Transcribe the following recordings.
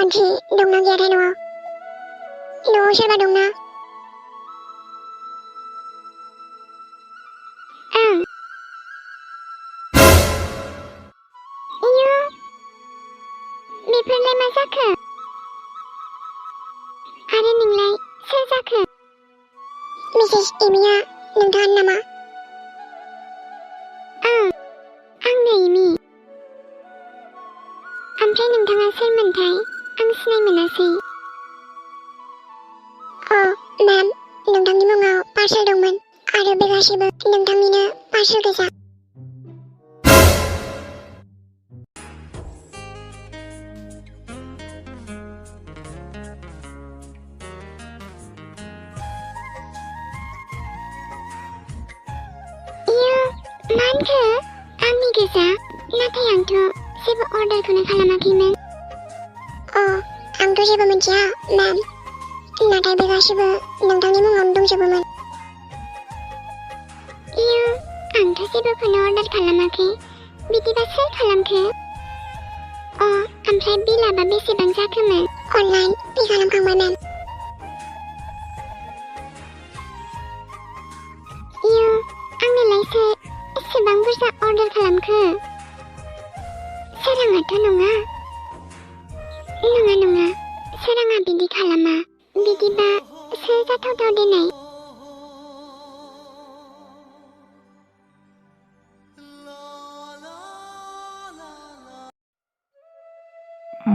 मानसि दंना गैयाथाय न'आव? न'आव सोरबा दंना? ओं। इयो बेफोरलाय मा जाखो? आरो नोंलाय सोर जाखो? मिसेस एमिया नोंथाङानो नामा? ओं, आंनो एमि। ओमफ्राय नोंथाङा सोरमोनथाय? आं सिनाय मोनासै। मेम, नोंथांनि मुङाव पार्सेल दंमोन आरो बे गासैबो नोंथांनिनो पार्सेल गोजा। इयो मा होनखो? आंनि गोजा? नाथाय आंथ' जेबो अर्डारखौनो खालामाखैमोन। आंथ' जेबो मिथिया मेम, नाथाय बे गासैबो नोंथांनि मुङावनो दंजोबोमोन। इयो आंथ' जेबोखौनो अर्डार खालामाखै। बिदिबा सोर खालामखो? ओमफ्राय बिलाबा बेसेबां जाखोमोन? अनलाइन पे खालामखांबाय मेम। इयो आंनोलाय सोर एसेबां बुरजा अर्डार खालामखो? सोराङाथ' नङा। नङा, सोराङा बिदि खालामा। बिदिबा सोर जाथावथाव देनाय?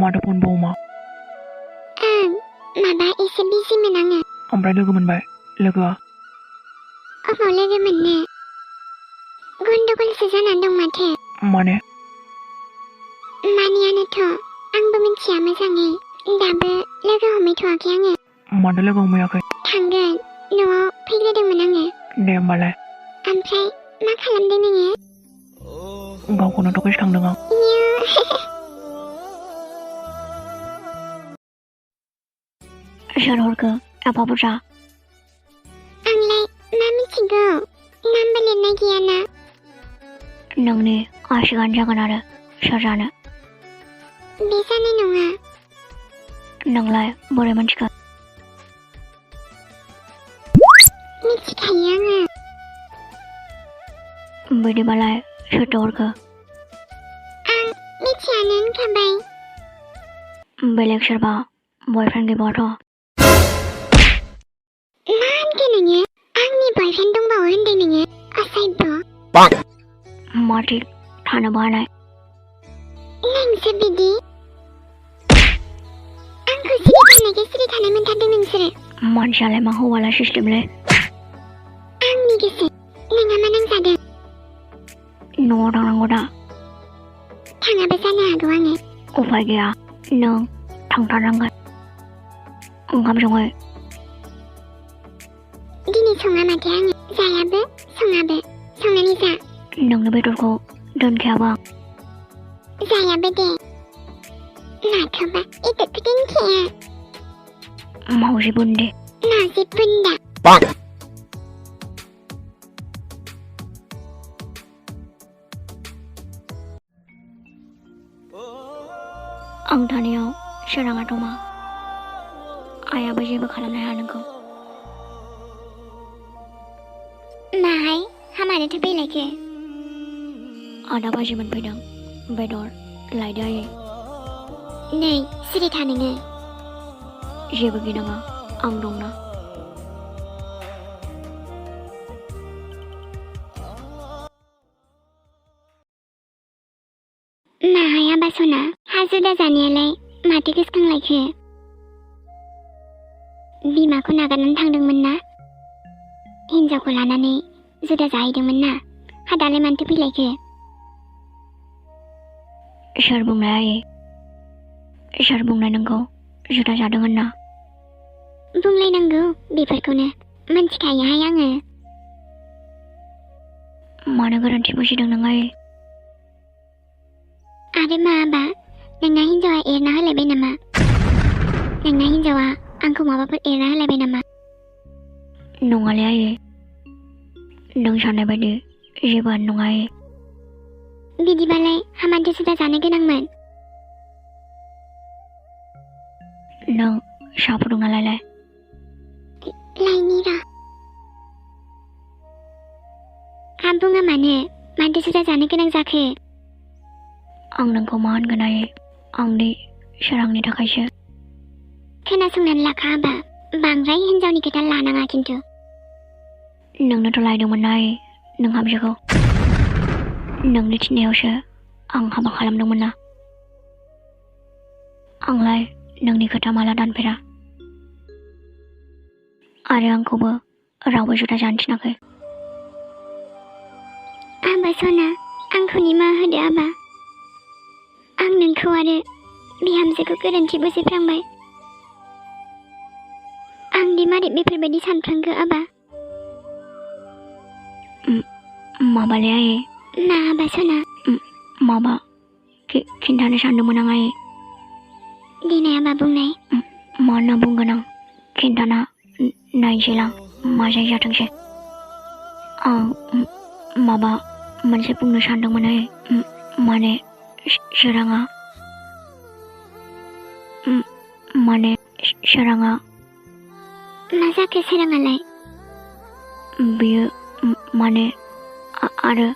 माथो फन बावमा? माबा एसे बिजिमोन आङो। ओमफ्राय लोगो मोनबाय? लोगोआ? अबाव लोगो मोननो? गन्डगलसो जानानै दं माथो। माने? मानियानोथ' आंबो मिथिया मोजाङै। दाबो लोगो हमहैथ'वाखै आङो। मानो लोगो हमहैयाखै? थांगोन। न'आव फैग्रोदोंमोन आङो। दे होमबालाय। ओमफ्राय मा खालामदों नोङो? गावखौनो गोसोखांदों आं। सोर हरखो एफा बुरजा? आंलाय मा मिथिगौ? नामबो लिरनाय गैयाना। नोंनि आशिकानो जागोन आरो सोर जानो? बे जानाय नङा। नोंलाय बोरै मोनथिखो? मिथिखायो आङो। बिदिबालाय सोरथो हरखो? आं मिथियानो होनखाबाय। बेलेग सोरबा बयफ्रेन्ड गैबावाथ'? मा होनखो नोङो? आंनि बयफ्रेन्ड दंबावो होनदों नोङो? असभ्य। मा थिक थानोबो हानाय। नोंसो बिदि? आंखौ सिरि थानाय मोनथारदों नोंसोरो। मानसियालाय मा हौवाला सिस्टेमलै? आंनि गोसो। नोंहा मा नांजादों? न'आव थांनांगौ दा। थाङाबो जानो हागौ आङो। उफाय गैया, नों थांथारनांगोन। ओंखाम सङै। दिनै सङा माथो आङो। जायाबो सङाबो। संनानै जा। नोंनो बेदरखौ दोनखायाबो आं। जायाबो दे। माथोबा बेदरखौ दोनखाया। मावजि बुन्दि। मावजि बुन्दा। आं थानायाव सोराङाथ' मा? आइयाबो जेबो खालामनो हाया नोंखौ। माहाय हामानोथो फैलायखो? आदा बाजै मोनफैदों। बेदर लायदो आयै। नै सिरि था नोङो। जेबो गिनाङा, आं दंना। माहाया बासना हाजुदा जानायालाय माथो गोसोखांलायखो? बिमाखौ नागारनानै थांदोंमोन ना? हिनजावखौ लानानै जुदा जाहैदोंमोन ना? दालाय मानोथो फैलायखो? सोर बुंनाय आयै? सोर बुंनाय नोंखौ जुदा जादों होनना? बुंलायनांगौ बेफोरखौनो मिन्थिखायोहाय आङो। मानो गोरोन्थि बुजिदों नों आयै? आरो माबा नोंना हिनजावा एरना होलायबाय नामा? नोंना हिनजावा आंखौ माबाफोर एरना होलायबाय नामा? नङालै आयै, नों साननाय बायदि जेबोआनो नङा आयै। बिदिबालाय हामानोथो जुदा जानो गोनांमोन? नों साहा फुदुंना लायलाय लायनि र' बुङा मानो जुदा जानो गोनां जाखो आं नोंखौ मा होनगोन आयै आंनि सोरांनि थाखायसो खोनासंनानै लाखा आबा बांद्राय हिनजावनि खोथा लानाङा खिन्थु नोंनोथ' लायदोंमोन ना आयै नों हामजोखौ नोंनि थिननायावसो आं हाबा खालामदोंमोन ना आंलाय नोंनि खोथा माला दानफेरा आरो आंखौबो रावबो जुदा जानो थिनाखै आबा सना आंखौ निमाहा होदो आबा आं नोंखौ आरो बिहामजोखौ गोरोन्थि बुजिफ्लांबाय आंदि मारै बेफोरबायदि सानफ्लांखो आबा माबालै आयै ना आबा सना माबा खिन्थानो सानदोंमोन आं आयै देनाय आबा बुंनाय मा होनना बुंगोन आं खिन्थाना नायनोसैलां मा जायो जाथोंसै आं माबा मोनसे बुंनो सानदोंमोन आयै माने सोराङा मा जाखो सोराङालाय बियो माने आरो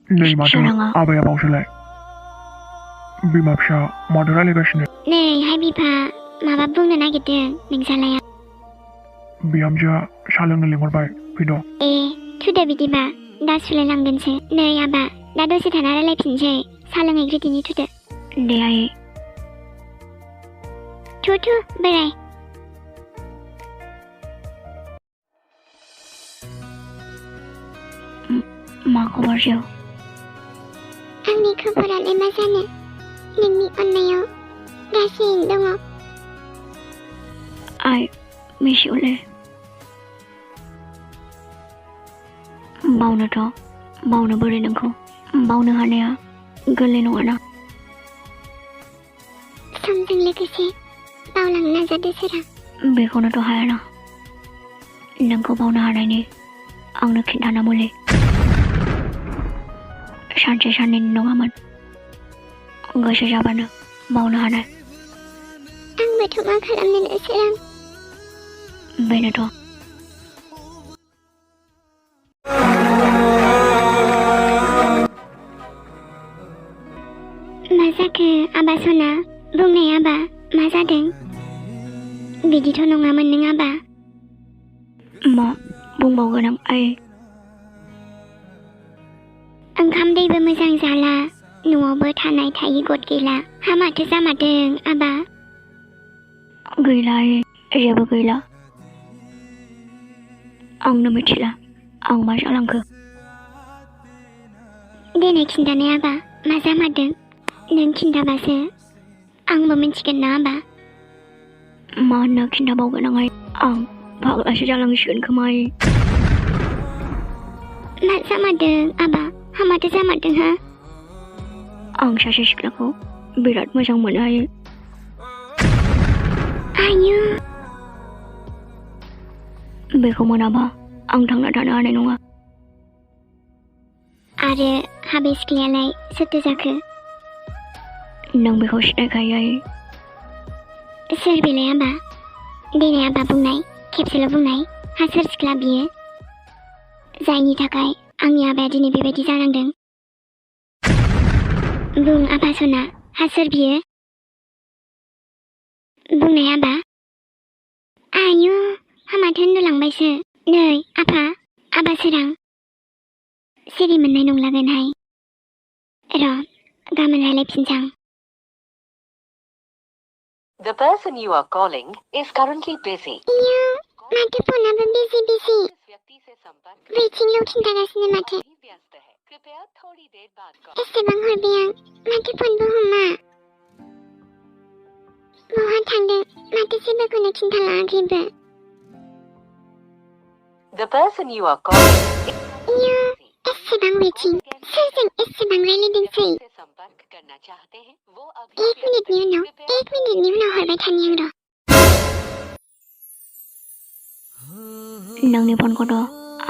नै माथो आबाया बावसोलाय बिमा फिसा माथो रायलायगासिनो नैहाय बिफा माबा बुंनो नागिरदों नोंसालाया बिहामजोआ साहा लोंनो लिंहरबाय फैद' ए थुदो बिदिबा दा सुलायलांगोनसो नै आबा दा दसे थाना रायलायफिनसै साहा लोंहैग्रोदिनि थुदो दे आयै थु बोराय मा खबर जिउ आंनि खबरालाय मा जानो नोंनि अननायाव गासैनो दङ आइ मिसिउले बावनो बोरै नोंखौ बावनो हानाया गोरलै नङाना समजों लोगोसे बावलांनो नाजादो सोरां बेखौनोथ' हायाना नोंखौ बावनो हानायनि आंनो खिन्थाना मुलि सानसे साननैनि नङामोन गोसो जाबानो बावनो हानाय आंबोथ' मा खालामनो सोरां बेनोथ' मा जाखो आबा सना बुंनाय आबा मा जादों बिदिथ' नङामोन नों आबा मा बुंबावगोन आं आयै ओंखाम दैबो मोजां जाला न'आवबो थानाय थायि गद गैला हामाथो जामारदों आबा गैला आयै जेबो गैला आंनो मिथिला आं मा जालांखो देनाय खिन्थानाय आबा मा जामारदों नों खिन्थाबासो आंबो मिथिगोन ना आबा मा होनना खिन्थाबावगोन आं फाग्लासो जालांसिगोन खोमा आयै मा जामारदों आबा हामाथो जामारदों हा आं सासे सिख्लाखौ बिराद मोजां मोनो आयै आयु बेखौ मोनाबा आं थांना थानो हानाय नङा आरो हाबे सिख्लायालाय सोरथो जाखो नों बेखौ सिनायखायो आयै सोर बेलाय आबा देनाय आबा बुंनाय खेबसेल' बुंनाय हा सोर सिख्ला बियो जायनि थाखाय आंनि आबाया दिनै बेबायदि जानांदों बुं आबा सना हा सोर बियो बुंनाय आबा आयु हामाथो उन्दुलांबायसो नै आबा सोरां सिरि मोननाय नंलागोनहाय र' गाबोन रायलायफिनसां The person you are calling is currently busy. माथो फनाबो बिजि वेटिंल' खिन्थागासिनो माथो एसेबां हरबाय आं माथो फनबो हमा बहा थांदों माथो जेबोखौनो खिन्थालाङाखैबो The person you are calling एसेबां वेटिं सोरजों एसेबां रायलायदोंसै 1 मिनिटनि उनाव हरबाय थानि आं र' नोंनि फनखौथ'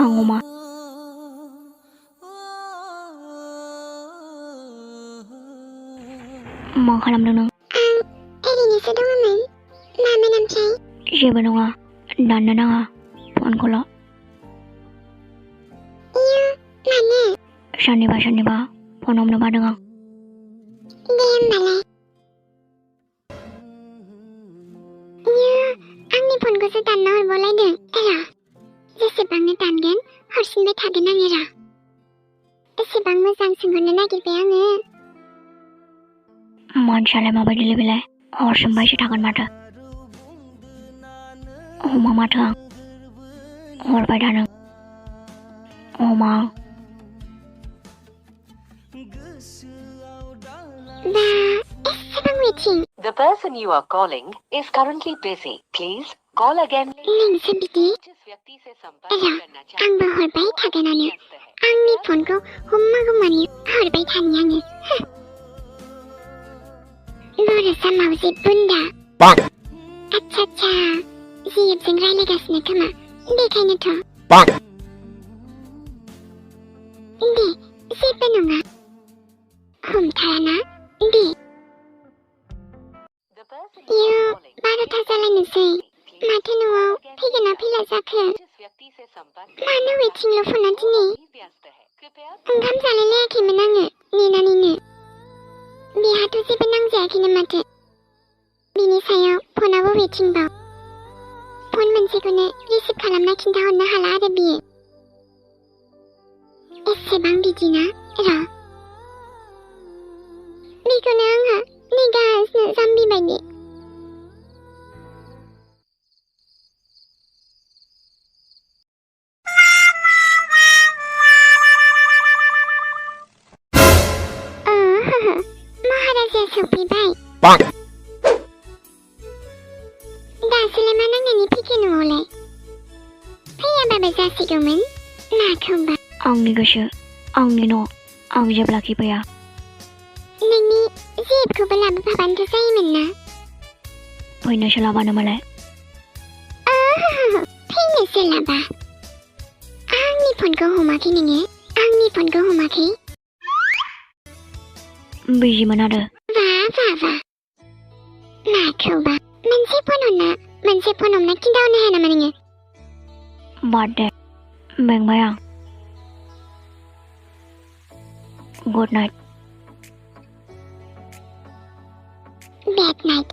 आं हमा मा खालामदों नों आं ओरैनोसो दङमोन मामोन ओमफ्राय? जेबो नङा दाननो नाङा फनखौल'। इयो मानो? सोरनिबा फन हमनो बादों आं। दे होमबालाय। इयो आंनि फनखौसो दानना हरबावलायदों। र' जेसेबांनो दानगोन हरफिनबाय थागोन आङो र'। एसेबां मोजां सोंहरनो नागिरबाय आङो। मानसियालाय माबायदिलै बेलाय हरसोमबायसो थागोन माथो। हमा माथो आं हरबाय थादों हमा आं। दा एसेबां waiting. The person you are calling is currently busy. Please call again. नोंसो बिदि? र' आंबो हरबाय थागोनानो। आंनि फनखौ हमागौमानि हरबाय थानि आङो। बर'सा मावजि बुन्दा। आच्छा जिएफजों रायलायगासिनो खोमा बेखायनोथ'। दे जेबो नङा हमथाराना दे। इयो 12था जालायनोसै माथो न'आव फैगोना फैला जाखो? मानो वेटिंल' फना दिनै? ओंखाम जालायलायाखैमोन आङो नेनानैनो। बेहाथ' जेबो नांजायाखैनो माथो। बिनि सायाव फनाबो वेटिंबाव। फन मोनसेखौनो रिसिभ खालामना खिन्थाहरनो हाला आरो बियो। एसेबां बिदिना र' बेखौनो आंहा नेगासिनो जाम्बि बायदि। महाराजाया सफैबाय। दासोलाय मा नांनानै फैखो न'आवलाय? फैयाबाबो जासिगौमोन माखौबा। आंनि गोसो आंनि न' आं जेब्लाखि फैया। नोंनि जेबखौबो लाबोफाबानोथ' जायोमोन ना। फैनो सोलाबानो मालाय। फैनो सोलाबा? आंनि फनखौ हमाखै नोङो? आंनि फनखौ हमाखै? बिजिमोन आरो। वा माखौबा मोनसे फन हमना खिन्थाहरनो हाया नामा नोङो? बाद दे मेंबाय आं। Good night. Bad night.